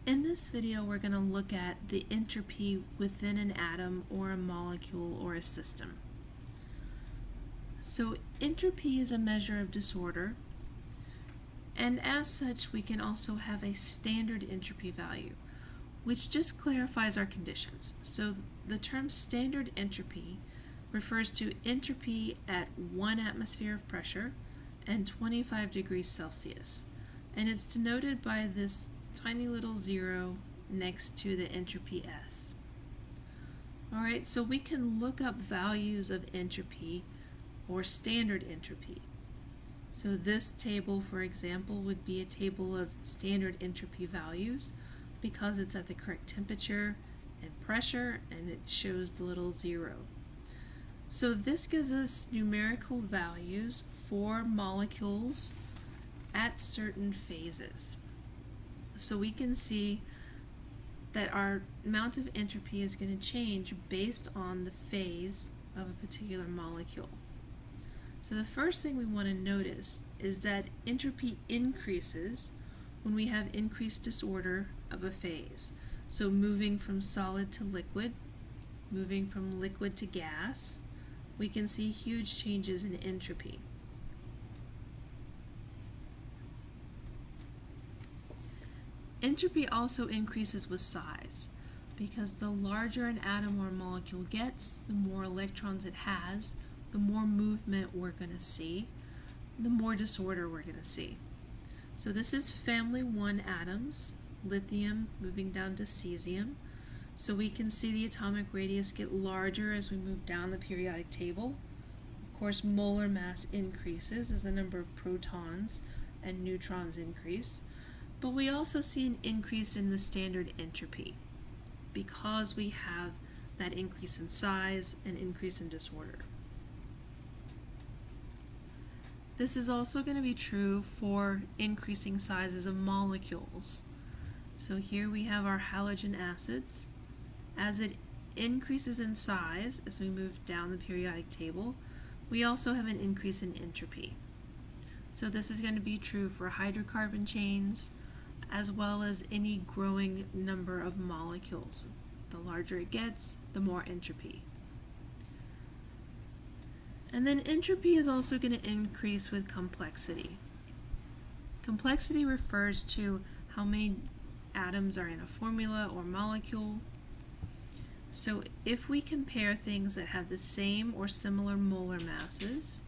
In this video, we're going to look at the entropy within an atom or a molecule or a system. So entropy is a measure of disorder, and as such we can also have a standard entropy value, which just clarifies our conditions. So the term standard entropy refers to entropy at 1 atmosphere of pressure and 25 degrees Celsius, and it's denoted by this tiny little zero next to the entropy S. Alright, so we can look up values of entropy or standard entropy. So this table, for example, would be a table of standard entropy values because it's at the correct temperature and pressure, and it shows the little zero. So this gives us numerical values for molecules at certain phases. So we can see that our amount of entropy is going to change based on the phase of a particular molecule. So the first thing we want to notice is that entropy increases when we have increased disorder of a phase. So moving from solid to liquid, moving from liquid to gas, we can see huge changes in entropy. Entropy also increases with size, because the larger an atom or molecule gets, the more electrons it has, the more movement we're going to see, the more disorder we're going to see. So this is family 1 atoms, lithium moving down to cesium. So we can see the atomic radius get larger as we move down the periodic table. Of course, molar mass increases as the number of protons and neutrons increase. But we also see an increase in the standard entropy because we have that increase in size and increase in disorder. This is also going to be true for increasing sizes of molecules. So here we have our halogen acids. As it increases in size as we move down the periodic table, we also have an increase in entropy. So this is going to be true for hydrocarbon chains, as well as any growing number of molecules. The larger it gets, the more entropy. And then entropy is also going to increase with complexity. Complexity refers to how many atoms are in a formula or molecule. So if we compare things that have the same or similar molar masses,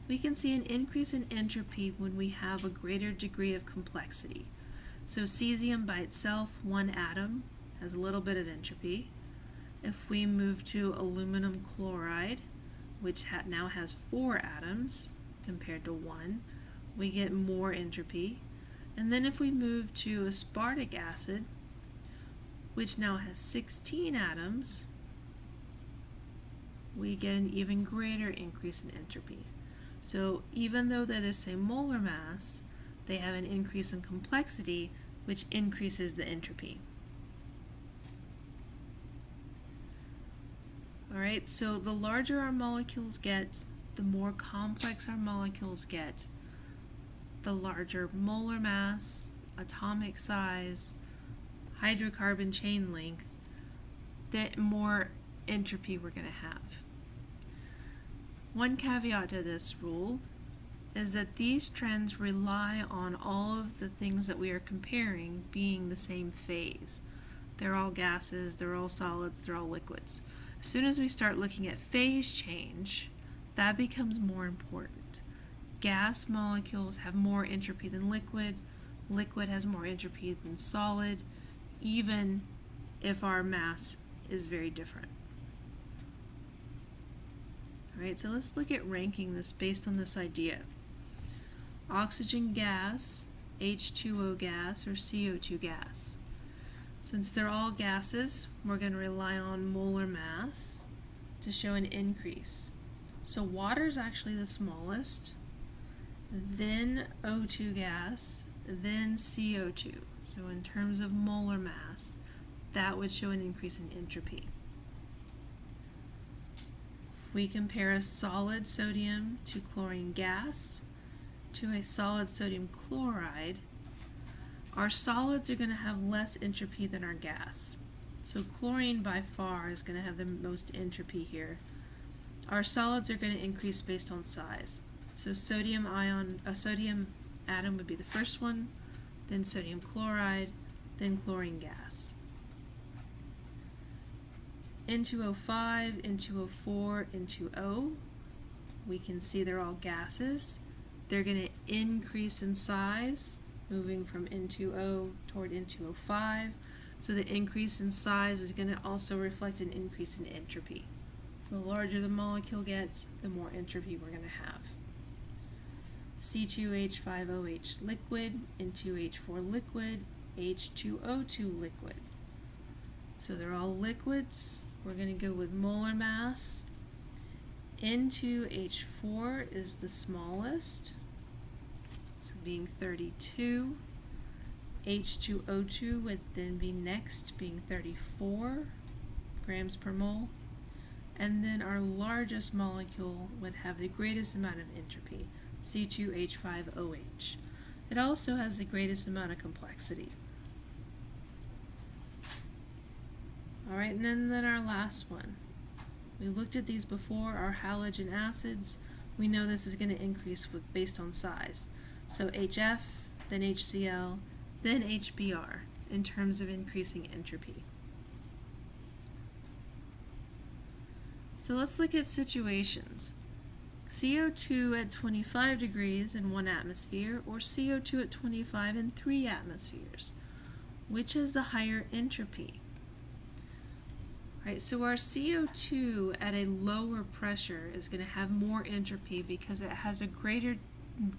we can see an increase in entropy when we have a greater degree of complexity. So cesium by itself, 1 atom, has a little bit of entropy. If we move to aluminum chloride, which now has 4 atoms compared to 1, we get more entropy. And then if we move to aspartic acid, which now has 16 atoms, we get an even greater increase in entropy. So even though they're the same molar mass, they have an increase in complexity, which increases the entropy. Alright, so the larger our molecules get, the more complex our molecules get, the larger molar mass, atomic size, hydrocarbon chain length, the more entropy we're going to have. One caveat to this rule is that these trends rely on all of the things that we are comparing being the same phase. They're all gases, they're all solids, they're all liquids. As soon as we start looking at phase change, that becomes more important. Gas molecules have more entropy than liquid, liquid has more entropy than solid, even if our mass is very different. Alright, so let's look at ranking this based on this idea. Oxygen gas, H2O gas, or CO2 gas. Since they're all gases, we're going to rely on molar mass to show an increase. So water is actually the smallest, then O2 gas, then CO2. So in terms of molar mass, that would show an increase in entropy. If we compare a solid sodium to chlorine gas to a solid sodium chloride, Our solids are going to have less entropy than our gas. So chlorine by far is going to have the most entropy here. Our solids are going to increase based on size. So sodium atom would be the first one, then sodium chloride, then chlorine gas. N2O5, N2O4, N2O, we can see they're all gases. They're going to increase in size, moving from N2O toward N2O5. So the increase in size is going to also reflect an increase in entropy. So the larger the molecule gets, the more entropy we're going to have. C2H5OH liquid, N2H4 liquid, H2O2 liquid. So they're all liquids. We're going to go with molar mass. N2H4 is the smallest, so being 32. H2O2 would then be next, being 34 grams per mole. And then our largest molecule would have the greatest amount of entropy, C2H5OH. It also has the greatest amount of complexity. Alright, and then our last one. We looked at these before, our halogen acids. We know this is going to increase based on size. So HF, then HCl, then HBr in terms of increasing entropy. So let's look at situations. CO2 at 25 degrees in 1 atmosphere, or CO2 at 25 in 3 atmospheres. Which has the higher entropy? Right, so our CO2 at a lower pressure is going to have more entropy because it has a greater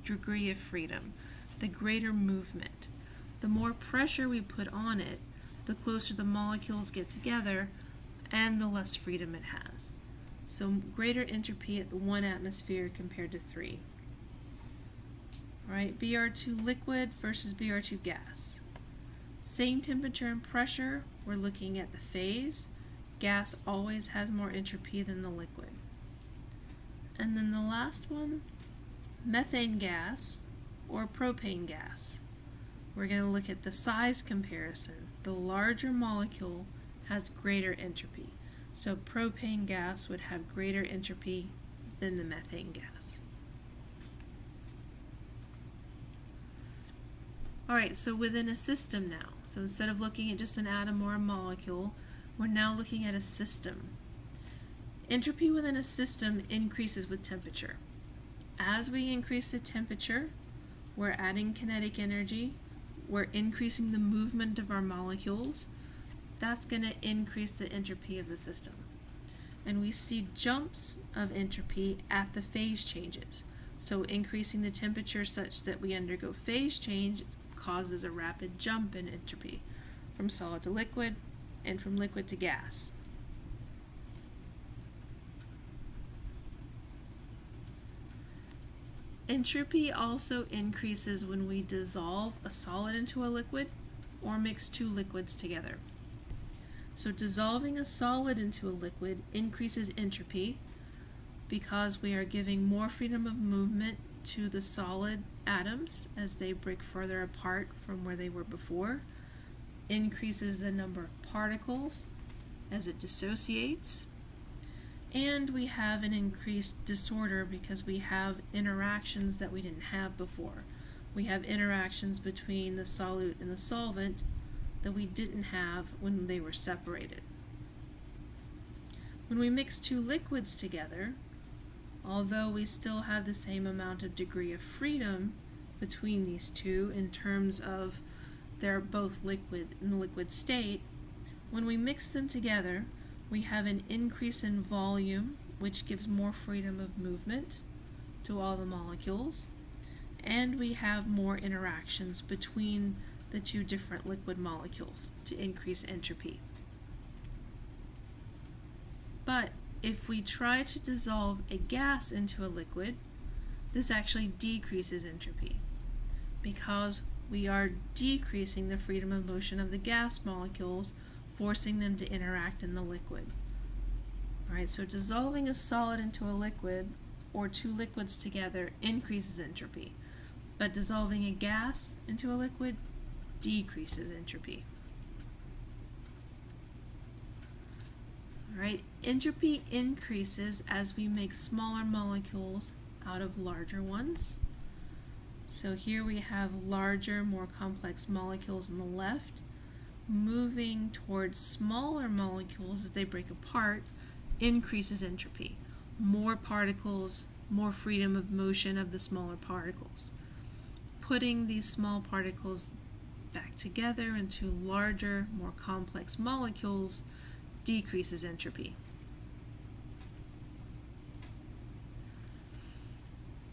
degree of freedom, the greater movement. The more pressure we put on it, the closer the molecules get together and the less freedom it has. So greater entropy at 1 atmosphere compared to 3. Alright, Br2 liquid versus Br2 gas. Same temperature and pressure, we're looking at the phase. Gas always has more entropy than the liquid. And then the last one, methane gas or propane gas. We're going to look at the size comparison. The larger molecule has greater entropy. So propane gas would have greater entropy than the methane gas. Alright, so within a system now. So instead of looking at just an atom or a molecule, we're now looking at a system. Entropy within a system increases with temperature. As we increase the temperature, we're adding kinetic energy, we're increasing the movement of our molecules. That's going to increase the entropy of the system. And we see jumps of entropy at the phase changes. So increasing the temperature such that we undergo phase change causes a rapid jump in entropy from solid to liquid and from liquid to gas. Entropy also increases when we dissolve a solid into a liquid or mix 2 liquids together. So dissolving a solid into a liquid increases entropy because we are giving more freedom of movement to the solid atoms as they break further apart from where they were before, increases the number of particles as it dissociates, and we have an increased disorder because we have interactions that we didn't have before. We have interactions between the solute and the solvent that we didn't have when they were separated. When we mix 2 liquids together, although we still have the same amount of degree of freedom between these two in terms of they're both liquid in the liquid state, when we mix them together, we have an increase in volume, which gives more freedom of movement to all the molecules, and we have more interactions between the 2 different liquid molecules to increase entropy. But if we try to dissolve a gas into a liquid, this actually decreases entropy because we are decreasing the freedom of motion of the gas molecules, forcing them to interact in the liquid. Alright, so dissolving a solid into a liquid or 2 liquids together increases entropy, but dissolving a gas into a liquid decreases entropy. Alright, entropy increases as we make smaller molecules out of larger ones. So here we have larger, more complex molecules on the left, moving towards smaller molecules as they break apart increases entropy. More particles, more freedom of motion of the smaller particles. Putting these small particles back together into larger, more complex molecules decreases entropy.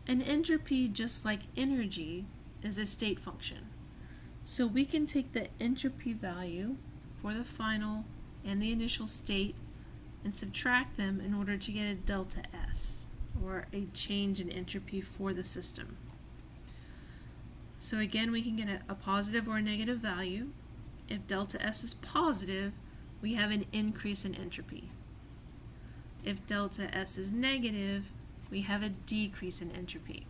And entropy, just like energy, is a state function. So we can take the entropy value for the final and the initial state and subtract them in order to get a delta S, or a change in entropy for the system. So again, we can get a positive or a negative value. If delta S is positive, we have an increase in entropy. If delta S is negative, we have a decrease in entropy.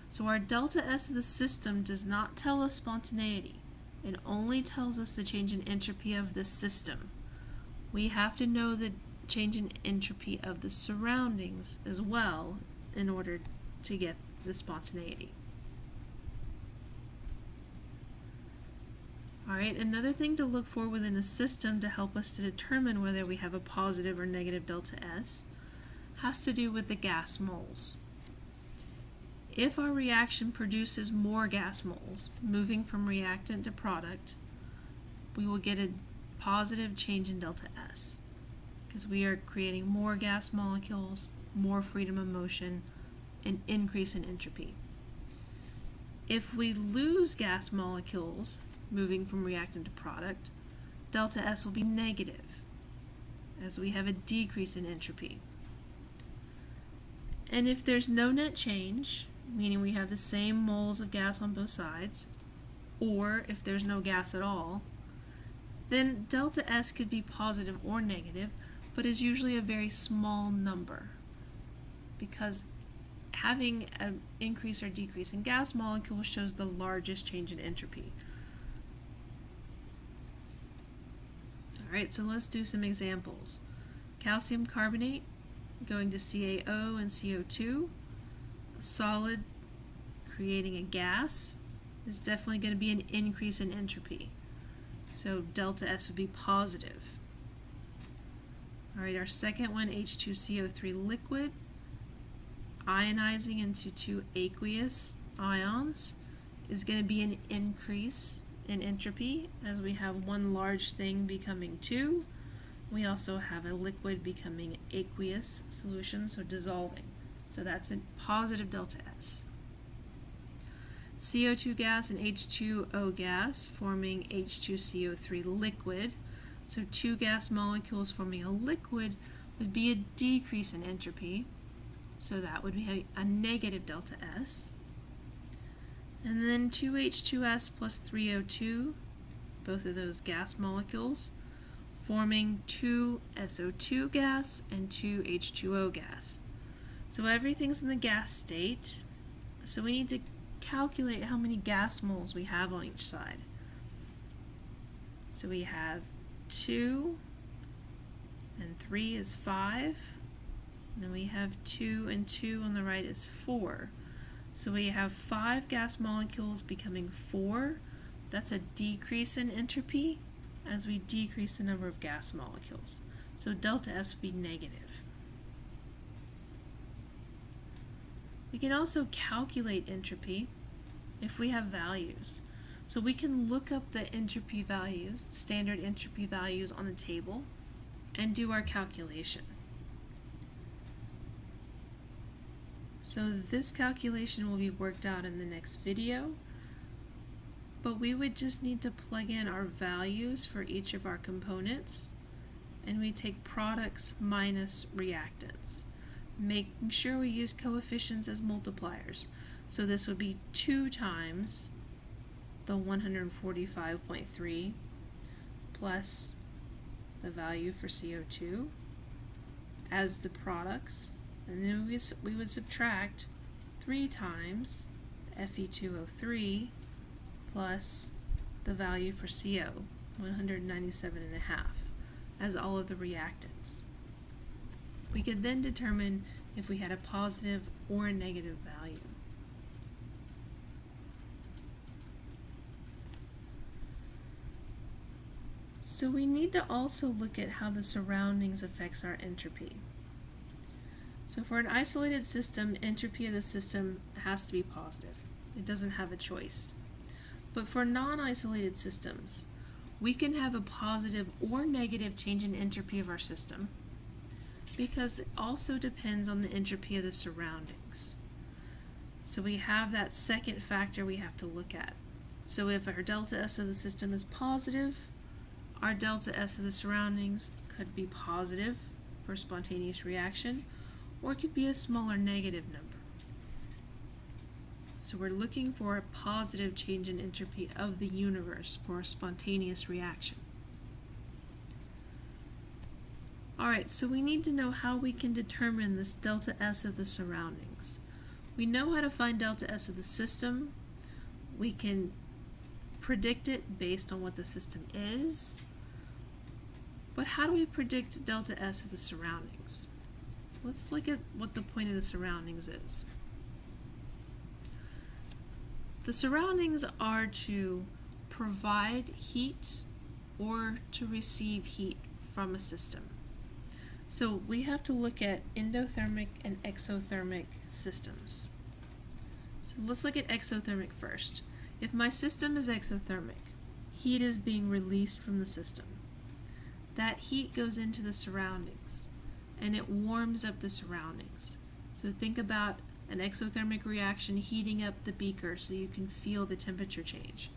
So our delta S of the system does not tell us spontaneity. It only tells us the change in entropy of the system. We have to know the change in entropy of the surroundings as well in order to get the spontaneity. Alright, another thing to look for within a system to help us to determine whether we have a positive or negative delta S has to do with the gas moles. If our reaction produces more gas moles, moving from reactant to product, we will get a positive change in delta S, because we are creating more gas molecules, more freedom of motion, an increase in entropy. If we lose gas molecules, moving from reactant to product, delta S will be negative, as we have a decrease in entropy. And if there's no net change, meaning we have the same moles of gas on both sides, or if there's no gas at all, then delta S could be positive or negative, but is usually a very small number, because having an increase or decrease in gas molecules shows the largest change in entropy. Alright, so let's do some examples. Calcium carbonate going to CaO and CO2. A solid creating a gas is definitely going to be an increase in entropy. So delta S would be positive. Alright, our second one, H2CO3 liquid, ionizing into two aqueous ions, is going to be an increase in entropy, as we have one large thing becoming two. We also have a liquid becoming aqueous solution, so dissolving. So that's a positive delta S. CO2 gas and H2O gas forming H2CO3 liquid. So two gas molecules forming a liquid would be a decrease in entropy. So that would be a negative delta S. And then 2H2S plus 3O2, both of those gas molecules, forming 2 SO2 gas and 2 H2O gas. So everything's in the gas state, so we need to calculate how many gas moles we have on each side. So we have 2, and 3 is 5, and then we have 2 and 2 on the right is 4. So we have 5 gas molecules becoming 4. That's a decrease in entropy as we decrease the number of gas molecules. So delta S would be negative. We can also calculate entropy if we have values. So we can look up the entropy values, standard entropy values on a table, and do our calculation. So this calculation will be worked out in the next video, but we would just need to plug in our values for each of our components, and we take products minus reactants, making sure we use coefficients as multipliers. So this would be 2 times the 145.3 plus the value for CO2 as the products, and then we would subtract 3 times Fe2O3 plus the value for CO, 197.5, as all of the reactants. We could then determine if we had a positive or a negative value. So we need to also look at how the surroundings affects our entropy. So for an isolated system, entropy of the system has to be positive. It doesn't have a choice. But for non-isolated systems, we can have a positive or negative change in entropy of our system because it also depends on the entropy of the surroundings. So we have that second factor we have to look at. So if our delta S of the system is positive, our delta S of the surroundings could be positive for spontaneous reaction, or it could be a smaller negative number. So we're looking for a positive change in entropy of the universe for a spontaneous reaction. Alright, so we need to know how we can determine this delta S of the surroundings. We know how to find delta S of the system. We can predict it based on what the system is. But how do we predict delta S of the surroundings? Let's look at what the point of the surroundings is. The surroundings are to provide heat or to receive heat from a system. So we have to look at endothermic and exothermic systems. So let's look at exothermic first. If my system is exothermic, heat is being released from the system. That heat goes into the surroundings and it warms up the surroundings. So think about an exothermic reaction heating up the beaker so you can feel the temperature change.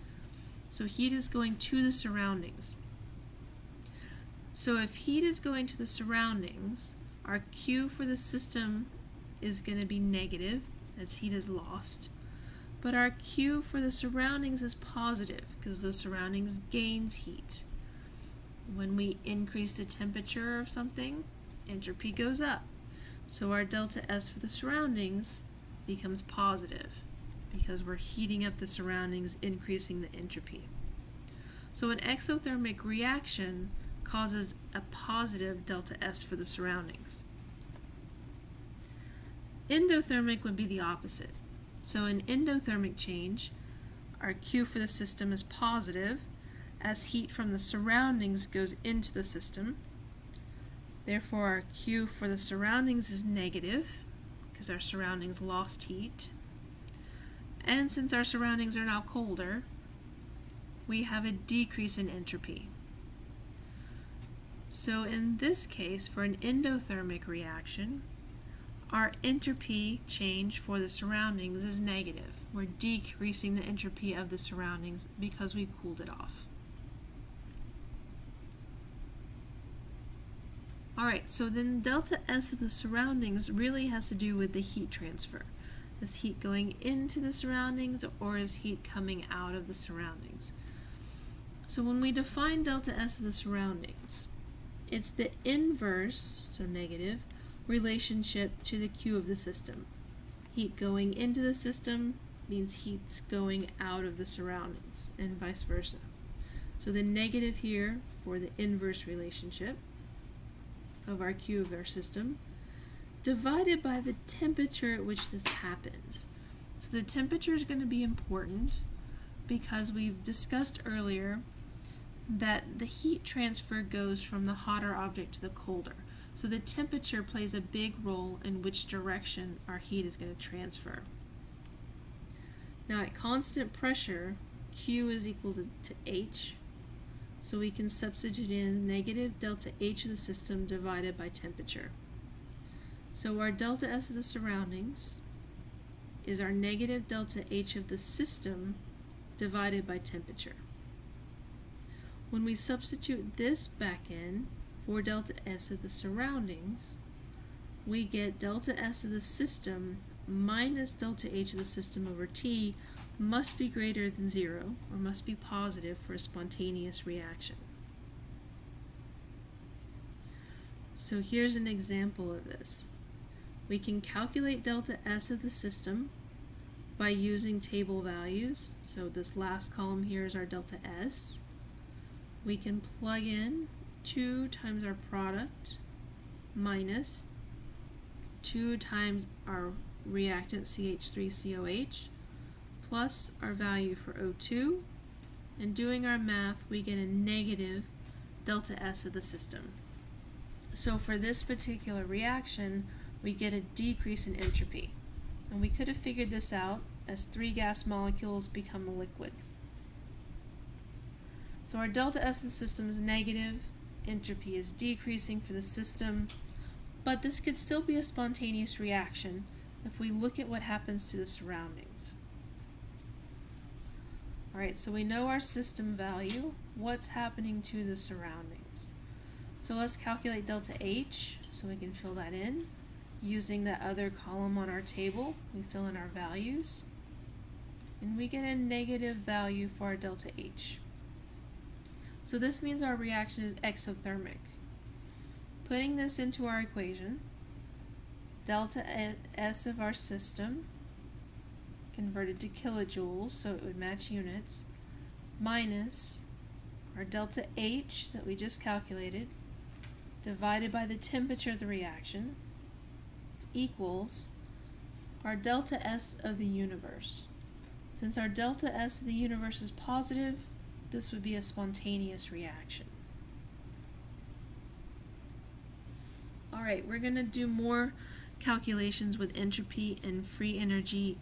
So heat is going to the surroundings. So if heat is going to the surroundings, our Q for the system is going to be negative as heat is lost. But our Q for the surroundings is positive because the surroundings gains heat. When we increase the temperature of something, entropy goes up. So our delta S for the surroundings becomes positive because we're heating up the surroundings, increasing the entropy. So an exothermic reaction causes a positive delta S for the surroundings. Endothermic would be the opposite. So in endothermic change, our Q for the system is positive as heat from the surroundings goes into the system. Therefore, our Q for the surroundings is negative because our surroundings lost heat. And since our surroundings are now colder, we have a decrease in entropy. So in this case, for an endothermic reaction, our entropy change for the surroundings is negative. We're decreasing the entropy of the surroundings because we cooled it off. Alright, so then delta S of the surroundings really has to do with the heat transfer. Is heat going into the surroundings or is heat coming out of the surroundings? So when we define delta S of the surroundings, it's the inverse, so negative, relationship to the Q of the system. Heat going into the system means heat's going out of the surroundings, and vice versa. So the negative here for the inverse relationship of our Q of our system, divided by the temperature at which this happens. So the temperature is going to be important because we've discussed earlier that the heat transfer goes from the hotter object to the colder. So the temperature plays a big role in which direction our heat is going to transfer. Now at constant pressure, Q is equal to H. So we can substitute in negative delta H of the system divided by temperature. So our delta S of the surroundings is our negative delta H of the system divided by temperature. When we substitute this back in for delta S of the surroundings, we get delta S of the system minus delta H of the system over T must be greater than 0, or must be positive for a spontaneous reaction. So here's an example of this. We can calculate delta S of the system by using table values. So this last column here is our delta S. We can plug in 2 times our product minus 2 times our reactant CH3COH plus our value for O2, and doing our math we get a negative delta S of the system. So for this particular reaction we get a decrease in entropy, and we could have figured this out as 3 gas molecules become a liquid. So our delta S of the system is negative, entropy is decreasing for the system, but this could still be a spontaneous reaction if we look at what happens to the surroundings. Alright, so we know our system value. What's happening to the surroundings? So let's calculate delta H, so we can fill that in. Using that other column on our table, we fill in our values, and we get a negative value for our delta H. So this means our reaction is exothermic. Putting this into our equation, delta S of our system, converted to kilojoules, so it would match units, minus our delta H that we just calculated, divided by the temperature of the reaction, equals our delta S of the universe. Since our delta S of the universe is positive, this would be a spontaneous reaction. Alright, we're going to do more calculations with entropy and free energy